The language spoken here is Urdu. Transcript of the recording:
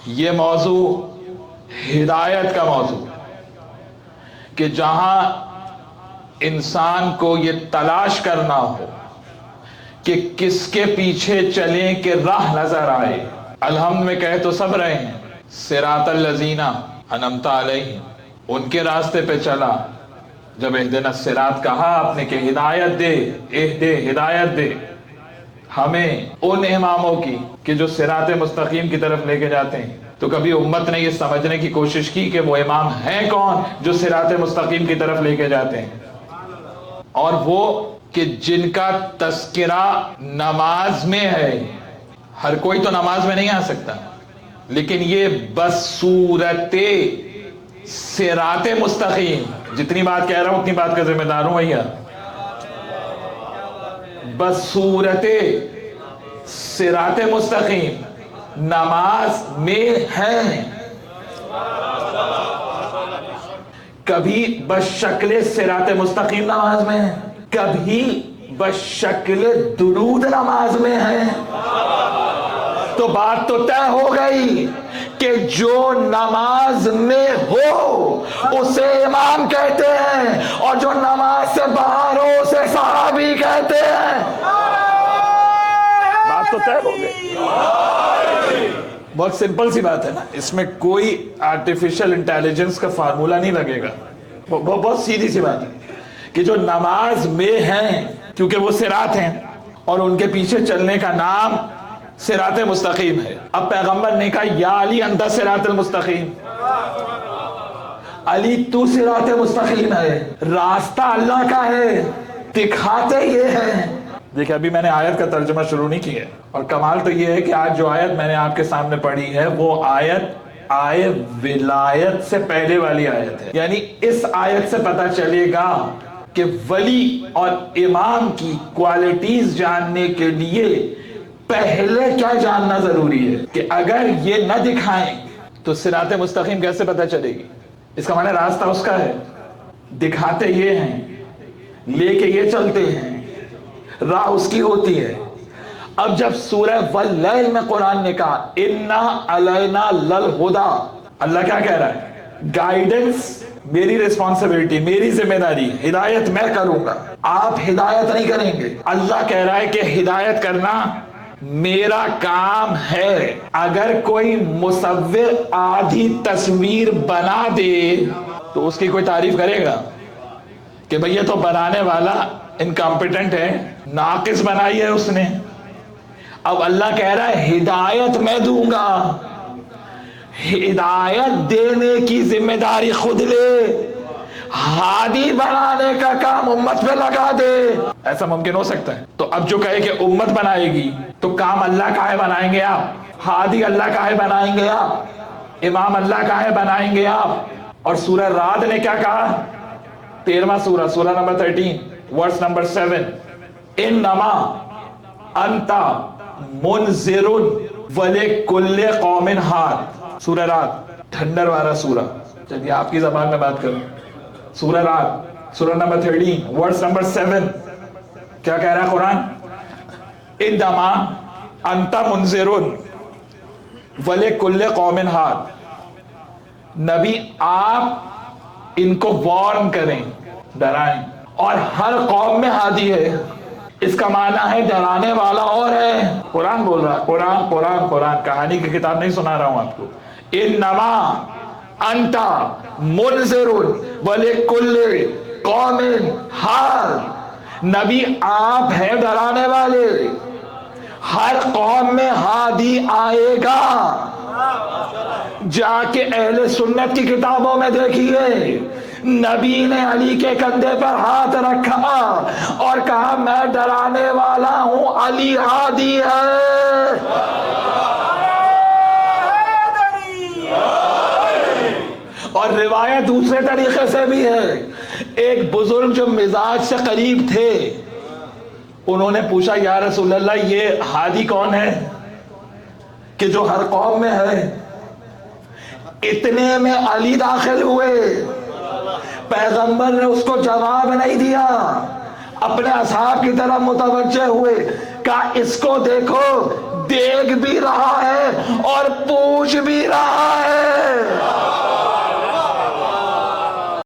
یہ موضوع ہدایت کا موضوع، کہ جہاں انسان کو یہ تلاش کرنا ہو کہ کس کے پیچھے چلیں کہ راہ نظر آئے۔ الحمد میں کہہ تو سب رہے ہیں، صراط الذین انعمت علیہم، ان کے راستے پہ چلا۔ جب اہدنا الصراط کہا آپ نے کہ ہدایت دے، ہدایت دے ہمیں ان اماموں کی کہ جو صراط مستقیم کی طرف لے کے جاتے ہیں، تو کبھی امت نے یہ سمجھنے کی کوشش کی کہ وہ امام ہیں کون جو صراط مستقیم کی طرف لے کے جاتے ہیں؟ اور وہ کہ جن کا تذکرہ نماز میں ہے۔ ہر کوئی تو نماز میں نہیں آ سکتا، لیکن یہ بصورت صراط مستقیم، جتنی بات کہہ رہا ہوں اتنی بات کا ذمہ دار ہوں بھیا، بصورت صراط مستقیم نماز میں ہے۔ کبھی بشکل صراط مستقیم نماز میں ہے، کبھی بشکل درود نماز میں ہے۔ تو بات تو طے ہو گئی کہ جو نماز میں ہو اسے امام کہتے ہیں، اور جو نماز سے باہر ہو اسے صحابی کہتے ہیں۔ بات تو طے ہو گئی۔ بہت سمپل سی بات ہے نا، اس میں کوئی آرٹیفیشل انٹیلیجنس کا فارمولا نہیں لگے گا، بہت سیدھی سی بات ہے کہ جو نماز میں ہیں کیونکہ وہ صراط ہیں، اور ان کے پیچھے چلنے کا نام صراط مستقیم ہے۔ اب پیغمبر نے کہا یا علی انت صراط المستقیم، علی تو صراط مستقیم ہے، راستہ اللہ کا ہے، دکھاتے یہ ہیں۔ دیکھیں ابھی میں نے آیت کا ترجمہ شروع نہیں کیا ہے، اور کمال تو یہ ہے کہ آج جو آیت میں نے آپ کے سامنے پڑھی ہے وہ آیت ولایت سے پہلے والی آیت ہے۔ یعنی اس آیت سے پتہ چلے گا کہ ولی اور امام کی کوالٹیز جاننے کے لیے پہلے کیا جاننا ضروری ہے، کہ اگر یہ نہ دکھائیں تو صراط مستقیم کیسے پتہ چلے گی؟ اس کا معنی راستہ اس کا ہے، دکھاتے یہ ہیں، لے کے یہ چلتے ہیں، راہ اس کی ہوتی ہے۔ اب جب سورہ واللیل میں قرآن نے کہا اِنَّا عَلَيْنَا لَلْہُدَىٰ، اللہ کیا کہہ رہا ہے؟ گائیڈنس میری ریسپانسبلٹی، میری ذمہ داری، ہدایت میں کروں گا، آپ ہدایت نہیں کریں گے۔ اللہ کہہ رہا ہے کہ ہدایت کرنا میرا کام ہے۔ اگر کوئی مصور آدھی تصویر بنا دے تو اس کی کوئی تعریف کرے گا کہ بھئی یہ تو بنانے والا انکمپیٹنٹ ہے، ناقص بنائی ہے اس نے۔ اب اللہ کہہ رہا ہے ہدایت میں دوں گا، ہدایت دینے کی ذمہ داری خود لے، ہادی بنانے کا کام امت پہ لگا دے۔ ایسا ممکن ہو سکتا ہے؟ تو اب جو کہے کہ امت بنائے گی تو کام اللہ کا ہے، بنائیں گے آپ؟ ہادی اللہ کا ہے، بنائیں گے آپ؟ امام اللہ کا ہے، بنائیں گے آپ؟ اور سورہ رعد نے کیا کہا؟ 13واں سورہ نمبر 13 ورس نمبر 7، انما انت منذر ولکل قوم ہاد۔ سورہ رعد ٹھنڈر والا سورہ، چلیے آپ کی زبان میں بات کروں۔ سورہ رعد سورہ نمبر 13 ورس نمبر 7 کیا کہہ رہا ہے قرآن؟ انما انت منذر ولکل قوم ہاد، نبی آپ ان کو وارن کریں، ڈرائیں، اور ہر قوم میں ہادی ہے۔ اس کا معنی ہے ڈرانے والا اور ہے۔ قرآن بول رہا، قرآن کہانی کی کتاب نہیں سنا رہا ہوں آپ کو۔ انما انت منذر ولکل قوم ہاد، نبی آپ ہیں ڈرانے والے، ہر قوم میں ہادی آئے گا۔ جا کے اہل سنت کی کتابوں میں دیکھیے، نبی نے علی کے کندھے پر ہاتھ رکھا اور کہا میں ڈرانے والا ہوں، علی ہادی ہے۔ اور روایت دوسرے طریقے سے بھی ہے۔ ایک بزرگ جو مزاج سے قریب تھے، انہوں نے پوچھا یا رسول اللہ یہ ہادی کون ہے کہ جو ہر قوم میں ہے؟ اتنے میں علی داخل ہوئے، پیغمبر نے اس کو جواب نہیں دیا، اپنے اصحاب کی طرف متوجہ ہوئے، کہا اس کو دیکھو دیکھ بھی رہا ہے اور پوچھ بھی رہا